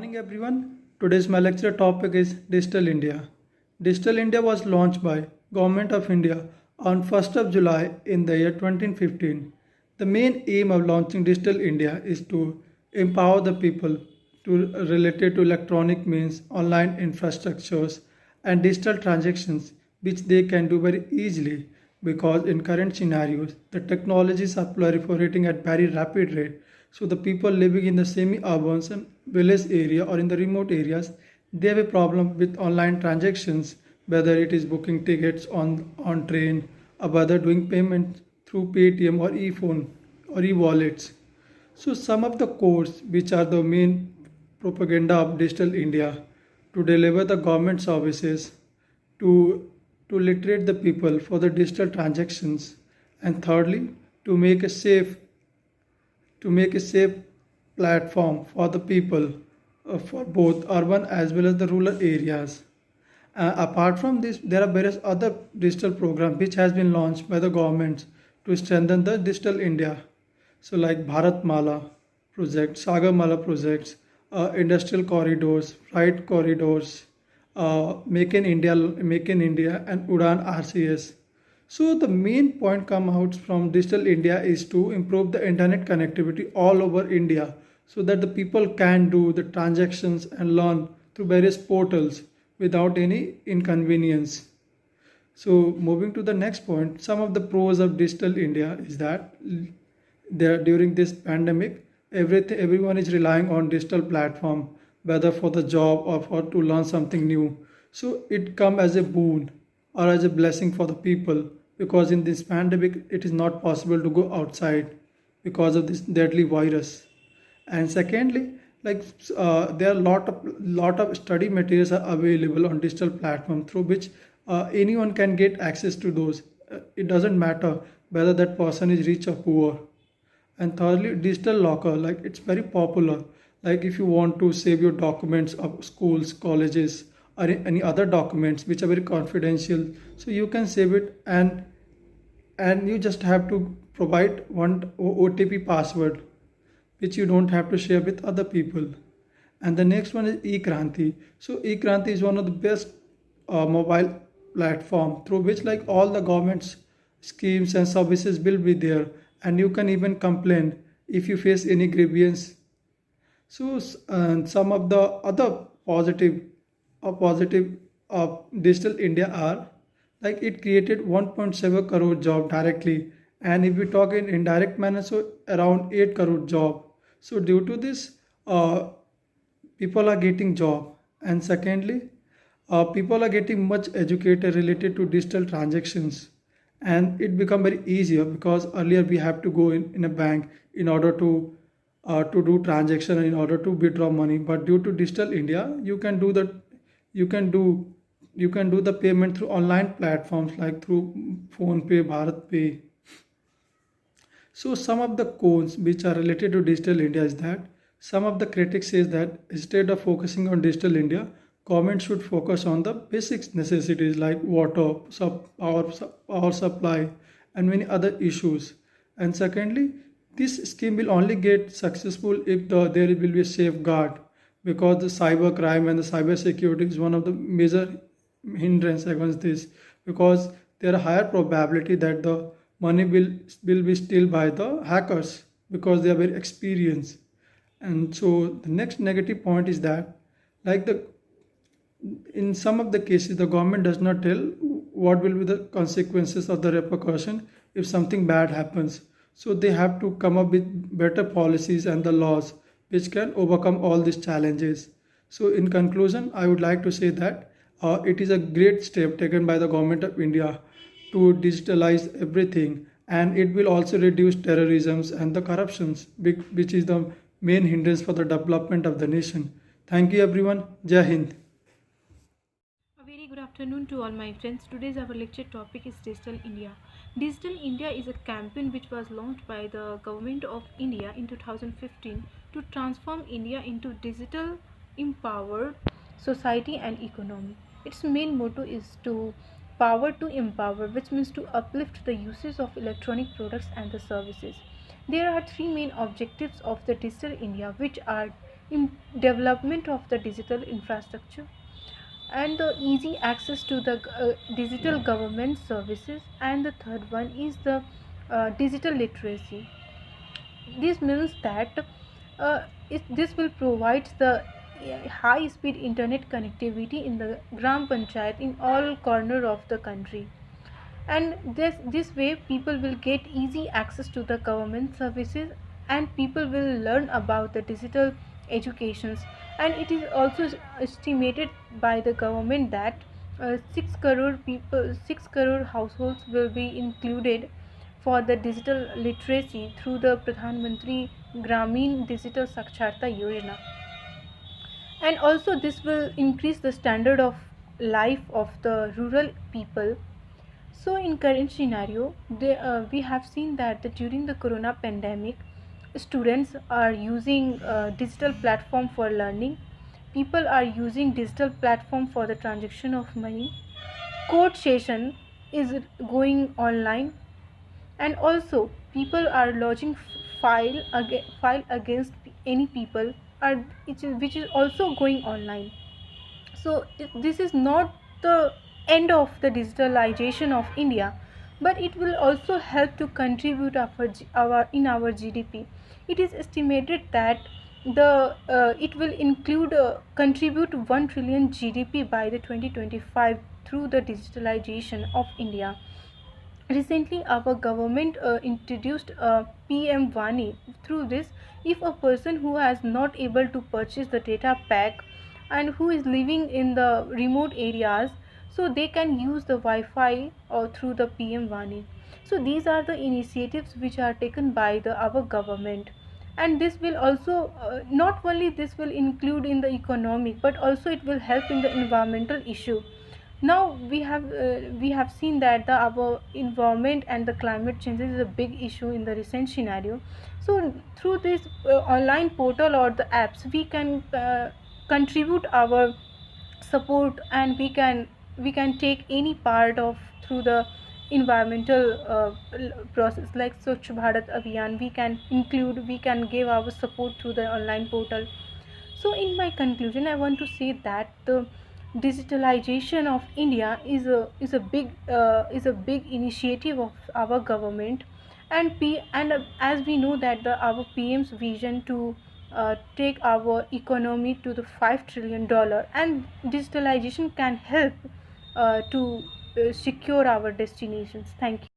Morning everyone. Today's my lecture topic is Digital India. Digital India was launched by Government of India on 1st of July in the year 2015. The main aim of launching Digital India is to empower the people to related to electronic means, online infrastructures and digital transactions which they can do very easily because in current scenarios the technologies are proliferating at very rapid rate, so the people living in the semi-urban and village area or in the remote areas, they have a problem with online transactions, whether it is booking tickets on train or whether doing payment through Paytm or e-phone or e-wallets. So some of the codes which are the main propaganda of Digital India to deliver the government services to to literate the people for the digital transactions, and thirdly to make a safe platform for the people for both urban as well as the rural areas. Apart from this, there are various other digital programs which has been launched by the governments to strengthen the digital India. So like Bharat Mala project, Sagar Mala projects, industrial corridors, freight corridors, Make in India, and Udan RCS. So the main point come out from Digital India is to improve the internet connectivity all over India so that the people can do the transactions and learn through various portals without any inconvenience. So moving to the next point, some of the pros of Digital India is that there during this pandemic, everyone is relying on digital platform, whether for the job or for to learn something new. So it come as a boon or as a blessing for the people because in this pandemic it is not possible to go outside because of this deadly virus. And secondly, there are lot of study materials are available on digital platform through which anyone can get access to those. It doesn't matter whether that person is rich or poor. And thirdly, digital locker, like it's very popular. Like if you want to save your documents of schools, colleges, or any other documents which are very confidential, so you can save it, and you just have to provide one OTP password which you don't have to share with other people. And the next one is eKranti. So eKranti is one of the best mobile platform through which like all the government's schemes and services will be there, and you can even complain if you face any grievance. So and some of the other positive of Digital India are like it created 1.7 crore job directly, and if we talk in indirect manner, so around 8 crore job. So due to this, people are getting job, and secondly, people are getting much educated related to digital transactions, and it become very easier because earlier we have to go in a bank in order to do transaction in order to withdraw money, but due to Digital India you can do you can do the payment through online platforms like through phone pay, Bharat Pay. So some of the cons which are related to Digital India is that some of the critics says that instead of focusing on Digital India, government should focus on the basic necessities like water, power supply, and many other issues. And secondly, this scheme will only get successful if there will be a safeguard, because the cyber crime and the cyber security is one of the major hindrance against this, because there are higher probability that the money will be stolen by the hackers because they are very experienced. And so the next negative point is that like the in some of the cases the government does not tell what will be the consequences of the repercussion if something bad happens, so they have to come up with better policies and the laws which can overcome all these challenges. So in conclusion, I would like to say that it is a great step taken by the government of India to digitalize everything, and it will also reduce terrorism and the corruptions which is the main hindrance for the development of the nation. Thank you everyone. Jai Hind. A very good afternoon to all my friends. Today's our lecture topic is Digital India. Digital India is a campaign which was launched by the government of India in 2015 to transform India into digital empowered society and economy. Its main motto is to power to empower, which means to uplift the uses of electronic products and the services. There are three main objectives of the Digital India, which are development of the digital infrastructure, and the easy access to the digital government services. And the third one is the digital literacy. This means that this will provide the high speed internet connectivity in the gram panchayat in all corner of the country. And this way people will get easy access to the government services, and people will learn about the digital educations. And it is also estimated by the government that 6 crore people, 6 crore households will be included for the digital literacy through the Pradhan Mantri Gramin Digital Saksharta Yojana. And also this will increase the standard of life of the rural people. So in current scenario, we have seen that during the corona pandemic, students are using digital platform for learning. People are using digital platform for the transaction of money. Court session is going online, and also people are lodging file against any people are which is also going online. So this is not the end of the digitalization of India, but it will also help to contribute our GDP. It is estimated that the it will include contribute 1 trillion GDP by the 2025 through the digitalization of India. Recently, our government introduced a PM Vani. Through this, if a person who has not able to purchase the data pack and who is living in the remote areas, so they can use the Wi-Fi or through the PM Vani. So these are the initiatives which are taken by the our government, and this will also not only this will include in the economic, but also it will help in the environmental issue. Now we have seen that our environment and the climate changes is a big issue in the recent scenario. So through this online portal or the apps, we can contribute our support, and we can take any part of through the environmental process like Swachh Bharat Abhiyan. We can give our support through the online portal. So in my conclusion, I want to say that the digitalization of India is a big initiative of our government. And as we know that our PM's vision to take our economy to the $5 trillion, and digitalization can help to secure our destinations. Thank you.